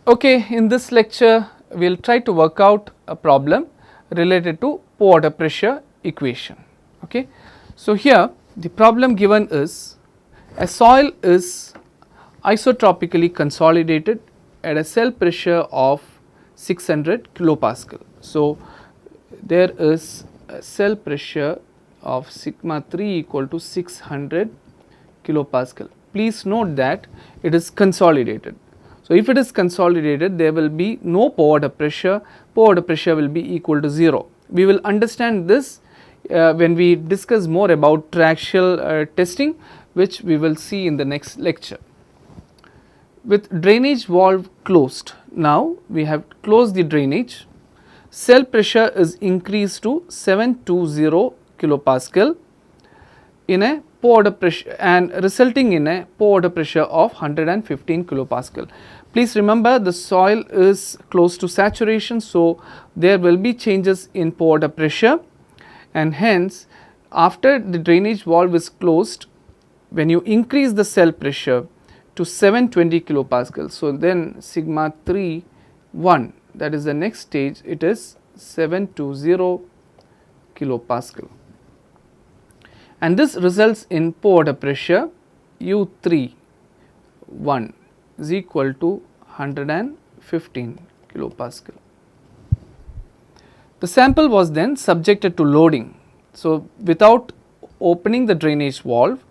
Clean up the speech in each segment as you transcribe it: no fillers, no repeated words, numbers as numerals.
Okay, in this lecture we will try to work out a problem related to pore water pressure equation. Okay. So, here the problem given is a soil is isotropically consolidated at a cell pressure of 600 kilopascal. So, there is a cell pressure of sigma 3 equal to 600 kilopascal. Please note that it is consolidated. So, if it is consolidated, there will be no pore water pressure will be equal to 0. We will understand this when we discuss more about triaxial testing, which we will see in the next lecture. With drainage valve closed, now we have closed the drainage, cell pressure is increased to 720 kilopascal in a pore water pressure and resulting in a pore water pressure of 115 kilopascal. Please remember, the soil is close to saturation, so there will be changes in pore water pressure, and hence after the drainage valve is closed, when you increase the cell pressure to 720 kilopascal, so then sigma 3 1, that is the next stage, it is 720 kilopascal, and this results in pore water pressure U3 1 is equal to 115 kilopascal. The sample was then subjected to loading. So, without opening the drainage valve,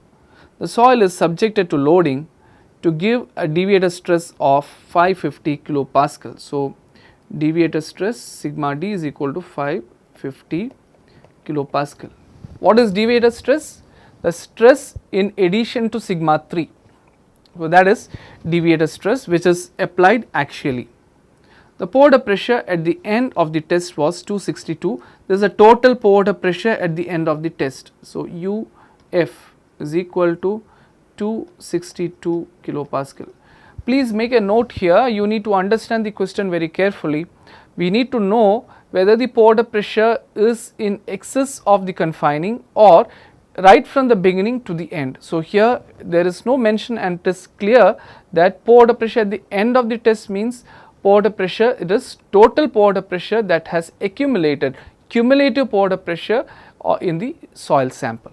the soil is subjected to loading to give a deviator stress of 550 kilopascal. So, deviator stress sigma d is equal to 550 kilopascal. What is deviator stress? The stress in addition to sigma 3. So, that is deviator stress which is applied axially. The pore water pressure at the end of the test was 262. There is a total pore water pressure at the end of the test. So, UF is equal to 262 kilopascal. Please make a note here, you need to understand the question very carefully. We need to know whether the pore water pressure is in excess of the confining or right from the beginning to the end. So, here there is no mention, and it is clear that pore water pressure at the end of the test means pore water pressure, it is total pore water pressure that has accumulated, cumulative pore water pressure in the soil sample.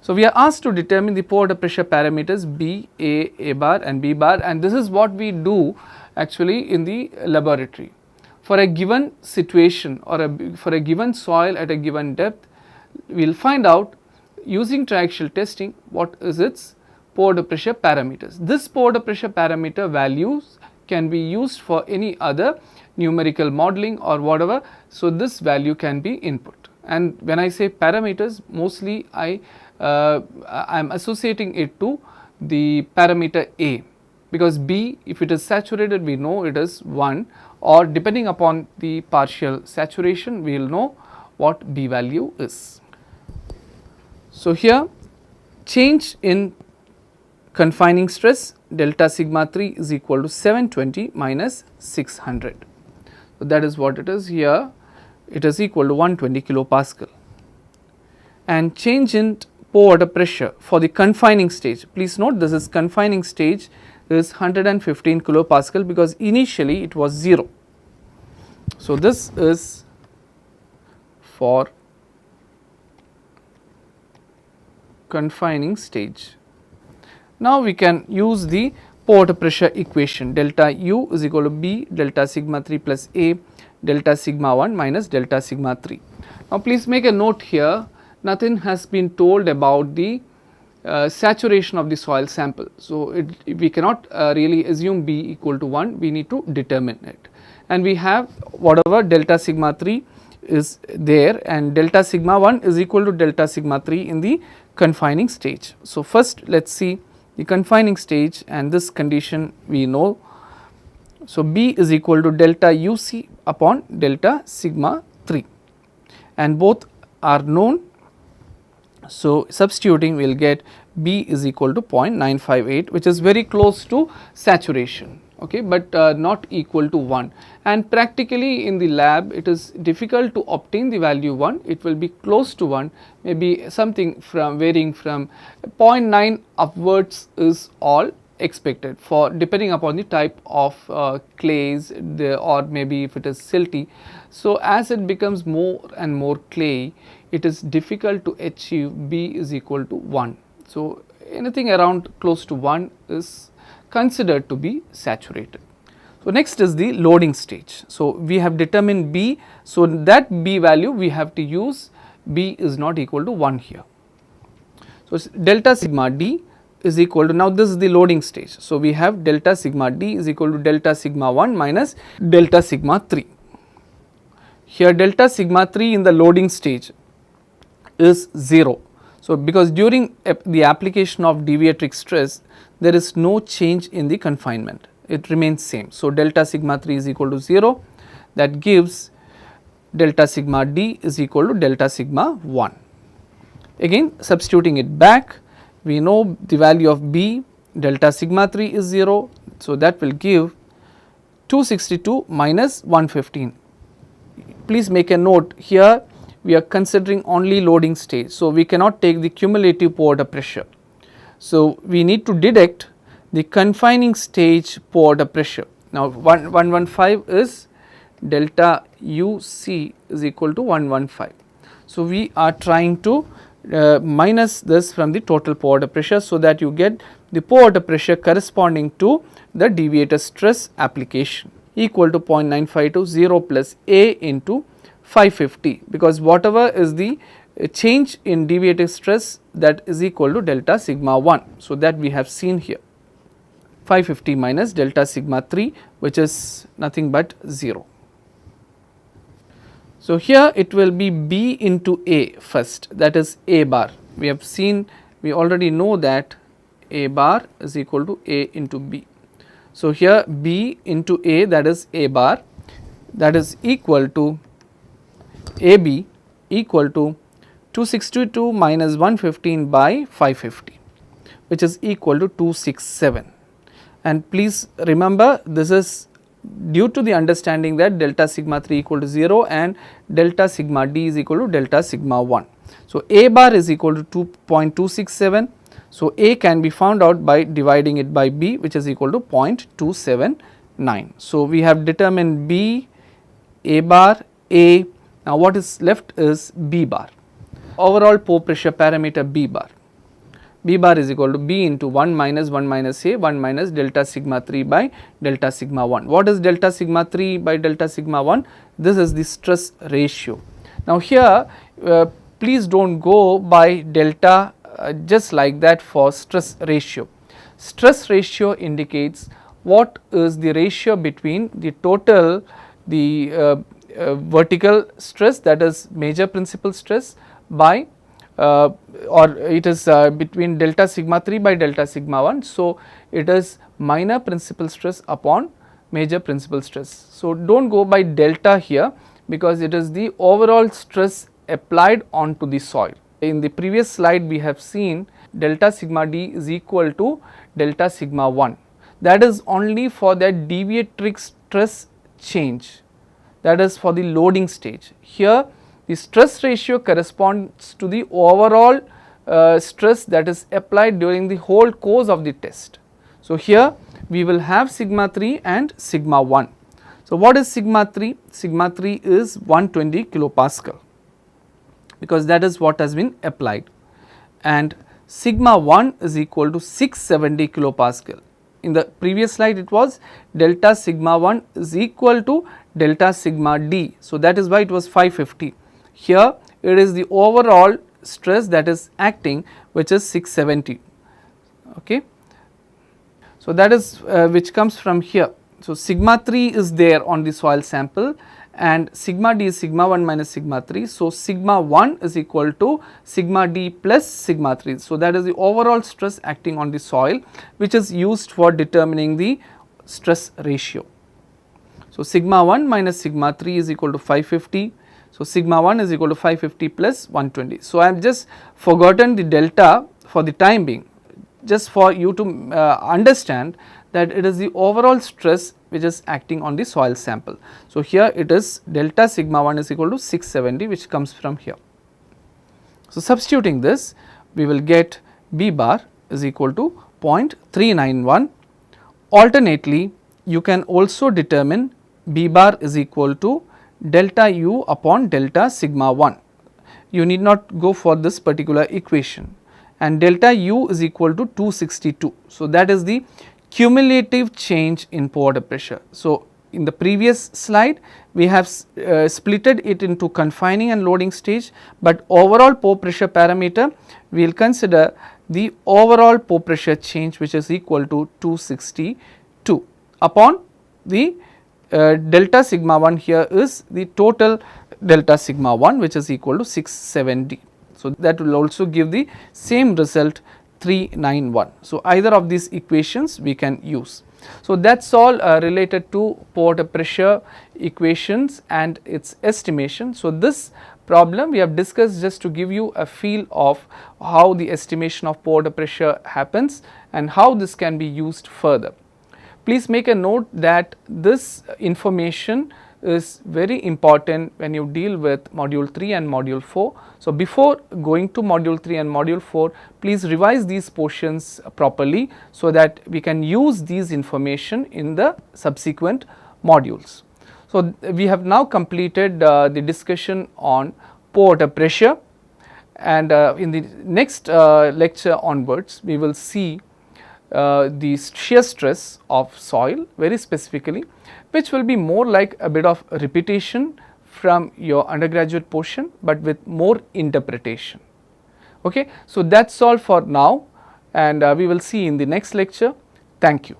So, we are asked to determine the pore water pressure parameters B, A bar and B bar, and this is what we do actually in the laboratory. For a given situation or for a given soil at a given depth, we will find out using triaxial testing what is its pore water pressure parameters. This pore water pressure parameter values can be used for any other numerical modeling or whatever. So, this value can be input, and when I say parameters, mostly I am associating it to the parameter A, because B, if it is saturated, we know it is 1, or depending upon the partial saturation we will know what B value is. So, here change in confining stress delta sigma 3 is equal to 720 minus 600. So, that is what it is here, it is equal to 120 kilopascal, and change in pore water pressure for the confining stage. Please note, this is confining stage is 115 kilopascal because initially it was 0. So, this is for confining stage. Now, we can use the pore water pressure equation, delta U is equal to B delta sigma 3 plus A delta sigma 1 minus delta sigma 3. Now, please make a note here, nothing has been told about the saturation of the soil sample. So, we cannot really assume B equal to 1, we need to determine it, and we have whatever delta sigma 3 is there, and delta sigma 1 is equal to delta sigma 3 in the confining stage. So, first let us see the confining stage, and this condition we know. So, B is equal to delta UC upon delta sigma 3, and both are known. So, substituting we will get B is equal to 0.958, which is very close to saturation, okay, but not equal to 1, and practically in the lab it is difficult to obtain the value 1, it will be close to 1, maybe something from varying from 0.9 upwards is all expected for depending upon the type of clays or maybe if it is silty. So, as it becomes more and more clay, it is difficult to achieve B is equal to 1. So, anything around close to 1 is considered to be saturated. So, next is the loading stage. So, we have determined B. So, that B value we have to use B is not equal to 1 here. So, delta sigma D is equal to, now this is the loading stage. So, we have delta sigma D is equal to delta sigma 1 minus delta sigma 3. Here delta sigma 3 in the loading stage is 0. So, because during the application of deviatoric stress, there is no change in the confinement, it remains same. So, delta sigma 3 is equal to 0, that gives delta sigma D is equal to delta sigma 1. Again substituting it back, we know the value of B, delta sigma 3 is 0. So, that will give 262 minus 115. Please make a note here, we are considering only loading stage. So, we cannot take the cumulative pore water pressure. So, we need to deduct the confining stage pore water pressure. Now, 115 is delta UC is equal to 115. So, we are trying to minus this from the total pore water pressure, so that you get the pore water pressure corresponding to the deviator stress application equal to 0.952 0 plus A into 550, because whatever is the change in deviator stress, that is equal to delta sigma 1. So, that we have seen here 550 minus delta sigma 3, which is nothing but 0. So, here it will be B into A first, that is A bar. We have seen, we already know that A bar is equal to A into B. So, here B into A, that is A bar, that is equal to AB equal to 262 minus 115 by 550, which is equal to 267. And please remember, this is due to the understanding that delta sigma 3 equal to 0 and delta sigma D is equal to delta sigma 1. So, A bar is equal to 2.267. So, A can be found out by dividing it by B, which is equal to 0.279. So, we have determined B, A bar, A. Now, what is left is B bar, overall pore pressure parameter B bar. B bar is equal to B into 1 minus A, 1 minus delta sigma 3 by delta sigma 1. What is delta sigma 3 by delta sigma 1? This is the stress ratio. Now, here please do not go by delta just like that for stress ratio. Stress ratio indicates what is the ratio between the total, the vertical stress, that is major principal stress, by or it is between delta sigma 3 by delta sigma 1. So, it is minor principal stress upon major principal stress. So, do not go by delta here, because it is the overall stress applied onto the soil. In the previous slide we have seen delta sigma D is equal to delta sigma 1, that is only for that deviatoric stress change, that is for the loading stage. Here the stress ratio corresponds to the overall stress that is applied during the whole course of the test. So, here we will have sigma 3 and sigma 1. So, what is sigma 3? Sigma 3 is 120 kilopascal, because that is what has been applied, and sigma 1 is equal to 670 kilopascal. In the previous slide it was delta sigma 1 is equal to delta sigma D. So, that is why it was 550. Here it is the overall stress that is acting, which is 670. Okay. So, that is which comes from here. So, sigma 3 is there on the soil sample, and sigma D is sigma 1 minus sigma 3. So, sigma 1 is equal to sigma D plus sigma 3. So, that is the overall stress acting on the soil, which is used for determining the stress ratio. So, sigma 1 minus sigma 3 is equal to 550. So, sigma 1 is equal to 550 plus 120. So, I have just forgotten the delta for the time being, just for you to understand that it is the overall stress which is acting on the soil sample. So, here it is delta sigma 1 is equal to 670, which comes from here. So, substituting this, we will get B bar is equal to 0.391. Alternately, you can also determine B bar is equal to delta U upon delta sigma 1. You need not go for this particular equation, and delta U is equal to 262. So, that is the cumulative change in pore water pressure. So, in the previous slide we have splitted it into confining and loading stage, but overall pore pressure parameter we will consider the overall pore pressure change, which is equal to 262 upon the delta sigma 1 here is the total delta sigma 1, which is equal to 670. So, that will also give the same result 391. So, either of these equations we can use. So, that is all related to pore water pressure equations and its estimation. So, this problem we have discussed just to give you a feel of how the estimation of pore water pressure happens and how this can be used further. Please make a note that this information is very important when you deal with module 3 and module 4. So, before going to module 3 and module 4, please revise these portions properly so that we can use these information in the subsequent modules. So, we have now completed the discussion on pore water pressure, and in the next lecture onwards we will see the shear stress of soil very specifically, which will be more like a bit of repetition from your undergraduate portion, but with more interpretation. Okay. So, that is all for now, and we will see in the next lecture. Thank you.